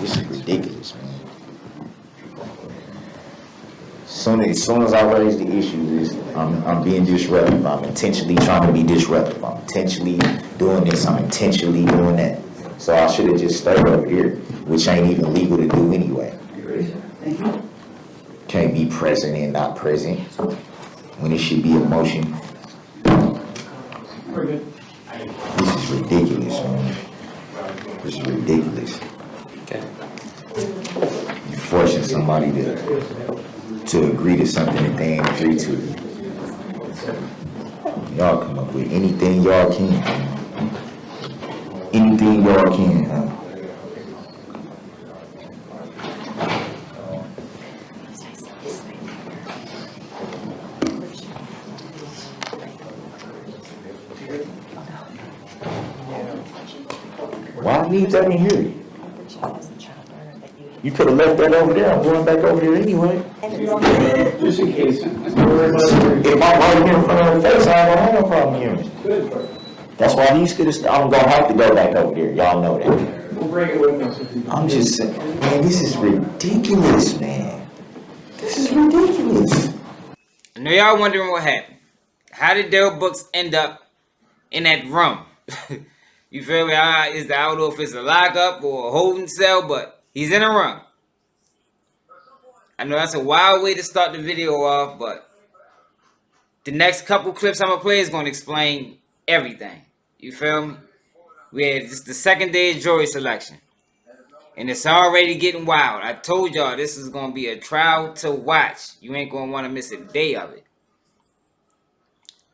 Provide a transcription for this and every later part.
This is ridiculous, man. As soon as I raise the issue, I'm being disruptive. I'm intentionally trying to be disruptive. I'm intentionally doing this. I'm intentionally doing that. So I should have just stayed over here, which ain't even legal to do anyway. Can't be present and not present when it should be a motion. This is ridiculous, man. This is ridiculous. You're forcing somebody to agree to something that they ain't agree to. Y'all come up with anything y'all can. Anything y'all can, huh? Why leave that in here? You could have left that over there. I'm going back over there anyway. Just in case. If I'm right here in front of the face, I ain't gonna have no problem hearing. That's why these could have. I'm gonna have to go back over there. Y'all know that. We'll bring it with us. I'm just saying, man, this is ridiculous, man. This is ridiculous. I know y'all wondering what happened. How did Darryl Brooks end up in that room? You feel me? I don't know if it's a lockup or a holding cell, but he's in a room. I know that's a wild way to start the video off, but the next couple clips I'm going to play is going to explain everything. You feel me? We had just the second day of jury selection. And it's already getting wild. I told y'all this is going to be a trial to watch. You ain't going to want to miss a day of it.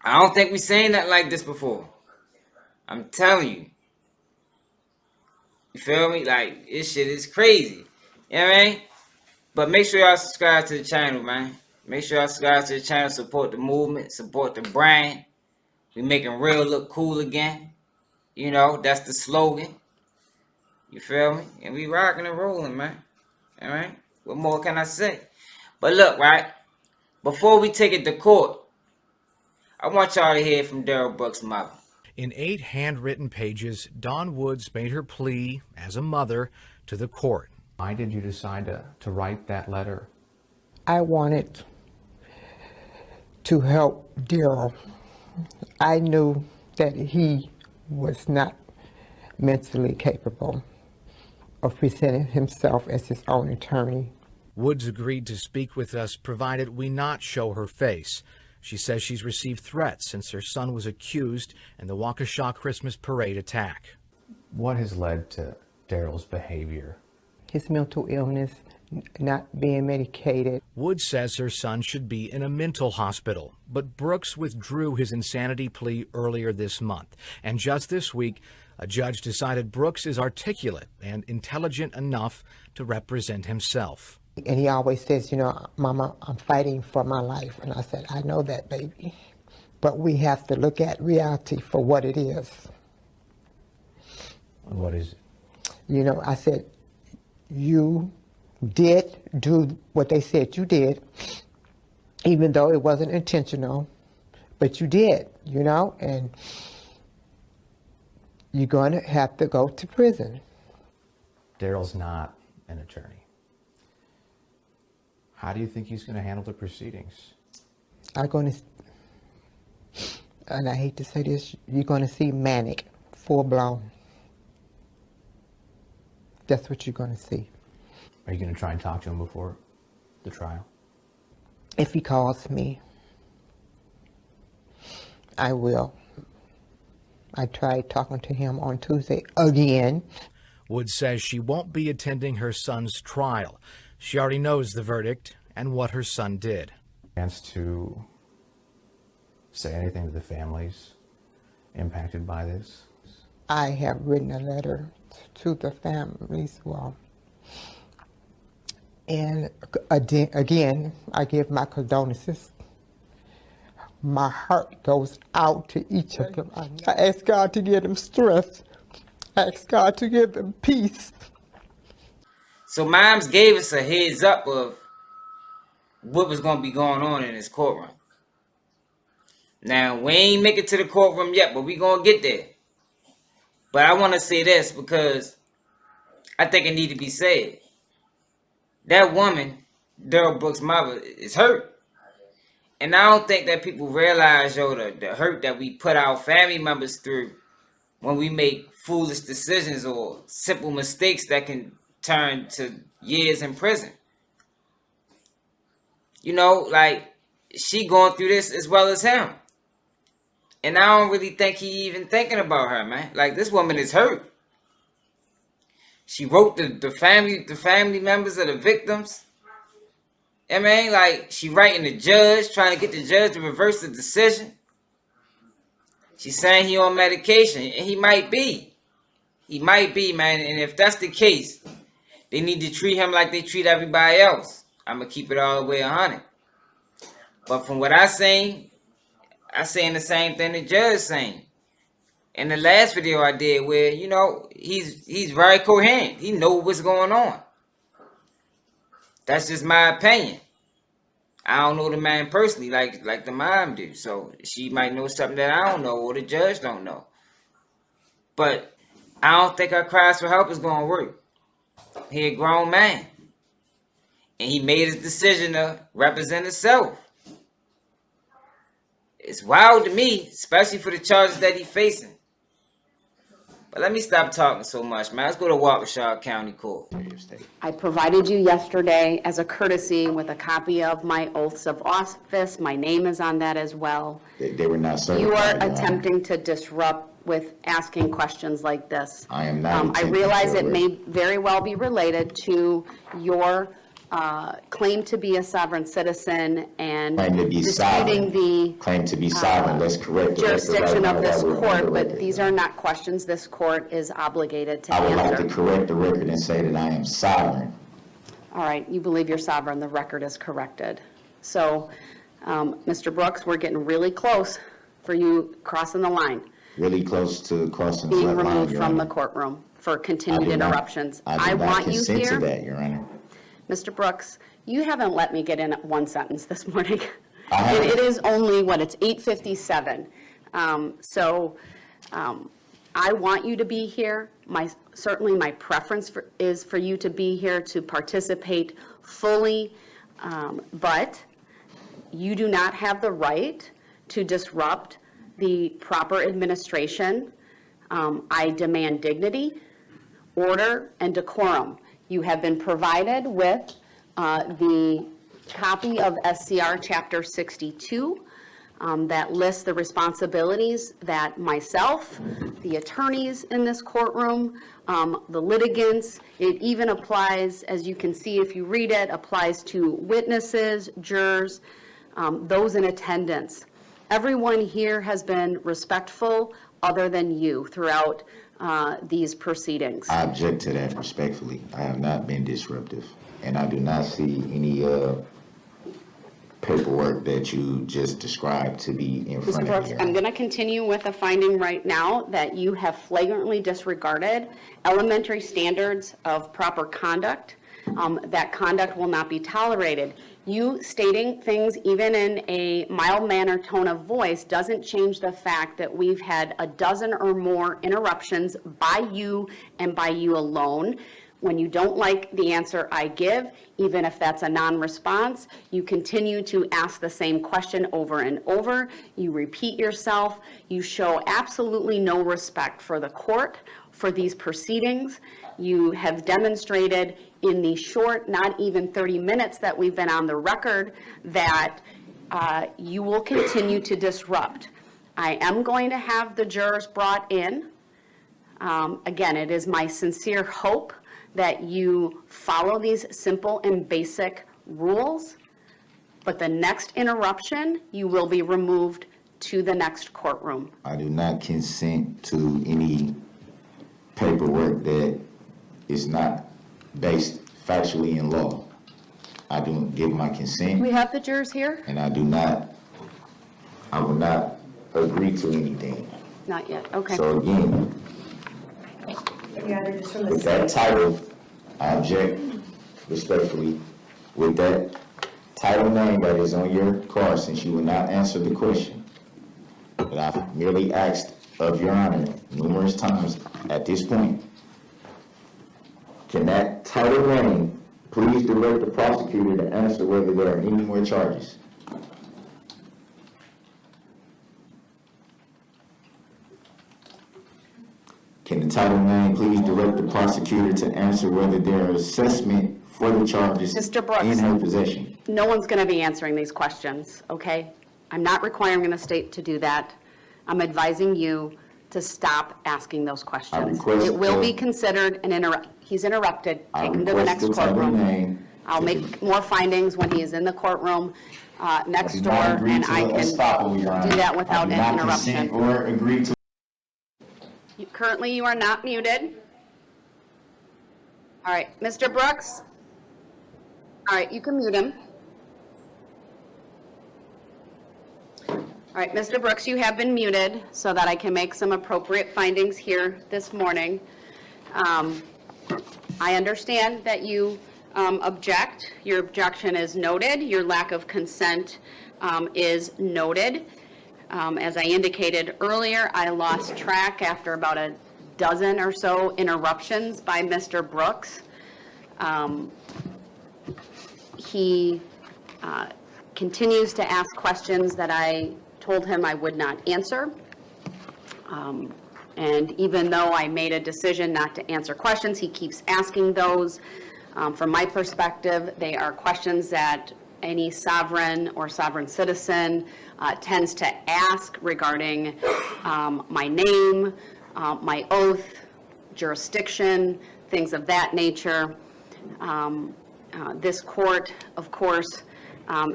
I don't think we've seen that like this before. I'm telling you. You feel me? Like, this shit is crazy. You know what I mean? But make sure y'all subscribe to the channel, man. Make sure y'all subscribe to the channel. Support the movement. Support the brand. We making real look cool again. You know, that's the slogan. You feel me? And we rocking and rolling, man. All right? What more can I say? But look, right? Before we take it to court, I want y'all to hear from Darryl Brooks' mother. In 8 handwritten pages, Dawn Woods made her plea as a mother to the court. Why did you decide to write that letter? I wanted to help Darryl. I knew that he was not mentally capable of presenting himself as his own attorney. Woods agreed to speak with us, provided we not show her face. She says she's received threats since her son was accused in the Waukesha Christmas parade attack. What has led to Darryl's behavior? His mental illness, not being medicated. Woods says her son should be in a mental hospital, but Brooks withdrew his insanity plea earlier this month. And just this week, a judge decided Brooks is articulate and intelligent enough to represent himself. And he always says, you know, Mama, I'm fighting for my life. And I said, I know that, baby. But we have to look at reality for what it is. What is it? You know, I said, you did do what they said you did, even though it wasn't intentional, but you did, you know, and you're going to have to go to prison. Darryl's not an attorney. How do you think he's going to handle the proceedings? I'm going to, and I hate to say this, you're going to see manic, full blown. That's what you're going to see. Are you going to try and talk to him before the trial? If he calls me, I will. I tried talking to him on Tuesday again. Woods says she won't be attending her son's trial. She already knows the verdict and what her son did. Chance to say anything to the families impacted by this? I have written a letter to the families, well, and again, I give my condolences. My heart goes out to each of them. I ask God to give them strength. I ask God to give them peace. So Moms gave us a heads up of what was going to be going on in this courtroom. Now, we ain't make it to the courtroom yet, but we going to get there. But I want to say this because I think it need to be said. That woman, Darrell Brooks' mother, is hurt. And I don't think that people realize, yo, the hurt that we put our family members through when we make foolish decisions or simple mistakes that can turn to years in prison. You know, like, she going through this as well as him. And I don't really think he even thinking about her, man. Like, this woman is hurt. She wrote the family members of the victims. I mean, like, she writing the judge, trying to get the judge to reverse the decision. She's saying he on medication, and he might be. He might be, man. And if that's the case, they need to treat him like they treat everybody else. I'm going to keep it all the way 100. But from what I saying the same thing the judge saying. In the last video I did where, you know, he's very coherent. He knows what's going on. That's just my opinion. I don't know the man personally like the mom do. So she might know something that I don't know or the judge don't know. But I don't think her cries for help is going to work. He a grown man. And he made his decision to represent himself. It's wild to me, especially for the charges that he's facing. But let me stop talking so much, man. Let's go to Waukesha County Court. I provided you yesterday as a courtesy with a copy of my oaths of office. My name is on that as well. They were not certified. You are Your Honor. attempting to disrupt with asking questions like this. I am not I attempting realize to it may very well be related to your claim to be a sovereign citizen and Claim to be disputing sovereign. the Claim to be sovereign. Let's correct the record jurisdiction right of now this while we're on court, the but record. these are not questions this court is obligated to I would like to answer. correct the record and say that I am sovereign. All right, you believe you're sovereign, the record is corrected. So, Mr. Brooks, we're getting really close for you crossing the line, Really close to crossing the being line, removed Your from the Honor. courtroom for I continued do not- interruptions. I do not want you consent to here, that, Your Honor. Mr. Brooks, you haven't let me get in one sentence this morning. I haven't. It is only, it's 8:57. I want you to be here. Certainly my preference is for you to be here to participate fully, but you do not have the right to disrupt the proper administration. I demand dignity, order, and decorum. You have been provided with the copy of SCR Chapter 62 that lists the responsibilities that myself, the attorneys in this courtroom, the litigants, it even applies, as you can see if you read it, applies to witnesses, jurors, those in attendance. Everyone here has been respectful other than you throughout these proceedings. I object to that respectfully. I have not been disruptive, and I do not see any paperwork that you just described to be in Mr. front Brooks, of me. I'm going to continue with a finding right now that you have flagrantly disregarded elementary standards of proper conduct. That conduct will not be tolerated. You stating things even in a mild manner tone of voice doesn't change the fact that we've had a dozen or more interruptions by you and by you alone. When you don't like the answer I give, even if that's a non-response, you continue to ask the same question over and over. You repeat yourself. You show absolutely no respect for the court, for these proceedings. You have demonstrated in the short, not even 30 minutes that we've been on the record, that you will continue to disrupt. I am going to have the jurors brought in. Again, it is my sincere hope that you follow these simple and basic rules, but the next interruption, you will be removed to the next courtroom. I do not consent to any paperwork that is not based factually in law. I don't give my consent, We have the jurors here? and I will not agree to anything. Not yet, okay. So again, with that title, I object respectfully. With that title name that is on your card, since you will not answer the question that I've merely asked of Your Honor numerous times at this point, Can that title name please direct the prosecutor to answer whether there are any more charges? Can the title name please direct the prosecutor to answer whether there are assessment for the charges Mr. Brooks. in her possession? No one's going to be answering these questions, okay? I'm not requiring the state to do that. I'm advising you to stop asking those questions. request, It will be considered an he's interrupted. I Take him to the request next the title courtroom. name. I'll make more findings when he is in the courtroom next door, and I can do that without an interruption. Or agree to. Currently, you are not muted. All right, Mr. Brooks? All right, you can mute him. All right, Mr. Brooks, you have been muted so that I can make some appropriate findings here this morning. I understand that you object. Your objection is noted. Your lack of consent is noted. As I indicated earlier, I lost track after about a dozen or so interruptions by Mr. Brooks. He continues to ask questions that I told him I would not answer. And even though I made a decision not to answer questions, he keeps asking those. From my perspective, they are questions that any sovereign or sovereign citizen tends to ask regarding my name, my oath, jurisdiction, things of that nature. This court, of course,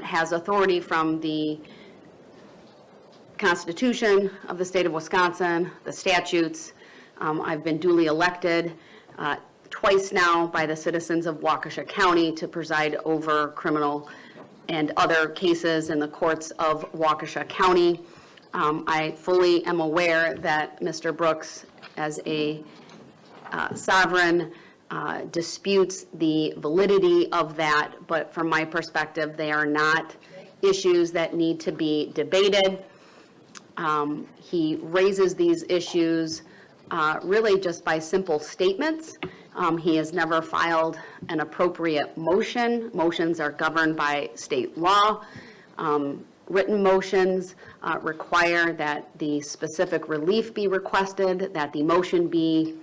has authority from the Constitution of the state of Wisconsin, the statutes. I've been duly elected twice now by the citizens of Waukesha County to preside over criminal and other cases in the courts of Waukesha County. I fully am aware that Mr. Brooks, as a sovereign, disputes the validity of that, but from my perspective, they are not issues that need to be debated. He raises these issues really just by simple statements. He has never filed an appropriate motion. Motions are governed by state law. Written motions require that the specific relief be requested, that the motion be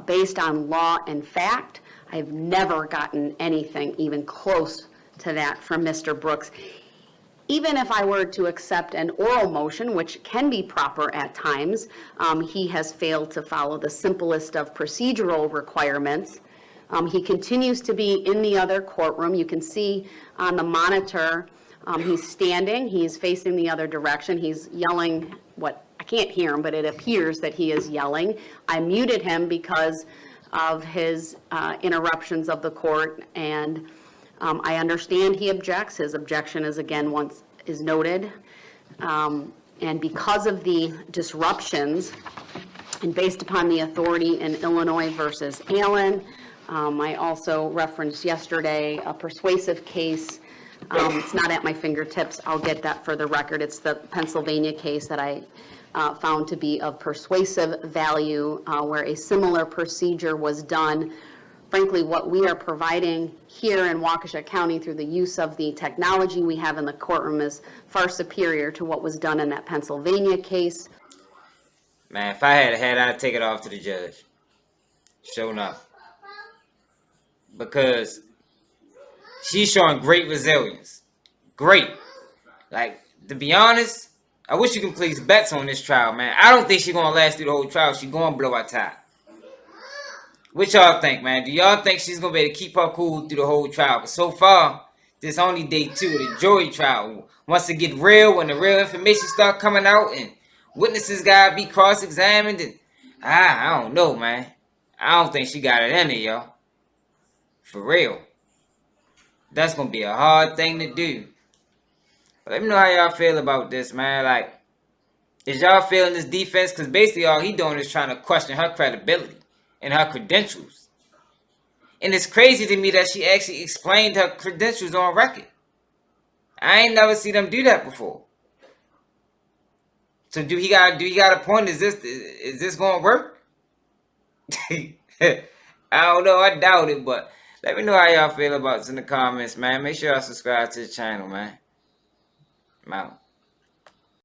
based on law and fact. I've never gotten anything even close to that from Mr. Brooks. Even if I were to accept an oral motion, which can be proper at times, he has failed to follow the simplest of procedural requirements. He continues to be in the other courtroom. You can see on the monitor, he's standing, he's facing the other direction, he's yelling what, I can't hear him, but it appears that he is yelling. I muted him because of his interruptions of the court, and I understand he objects. His objection is again once is noted. And because of the disruptions, and based upon the authority in Illinois versus Allen, I also referenced yesterday a persuasive case. It's not at my fingertips. I'll get that for the record. It's the Pennsylvania case that I found to be of persuasive value, where a similar procedure was done. Frankly, what we are providing here in Waukesha County through the use of the technology we have in the courtroom is far superior to what was done in that Pennsylvania case. Man, if I had a head, I'd take it off to the judge. Sure enough. Because she's showing great resilience. Great. Like, to be honest, I wish you can place bets on this trial, man. I don't think she's going to last through the whole trial. She's going to blow our tie. What y'all think, man? Do y'all think she's going to be able to keep her cool through the whole trial? But so far, this only day 2 of the jury trial. Once it get real, when the real information start coming out and witnesses got to be cross-examined, and I don't know, man. I don't think she got it in her, y'all. For real. That's going to be a hard thing to do. But let me know how y'all feel about this, man. Like, is y'all feeling this defense? Because basically all he doing is trying to question her credibility and her credentials. And it's crazy to me that she actually explained her credentials on record. I ain't never seen them do that before. So do he got a point? Is this gonna work? I don't know. I doubt it, but let me know how y'all feel about this in the comments, man. Make sure y'all subscribe to the channel, man. I'm out.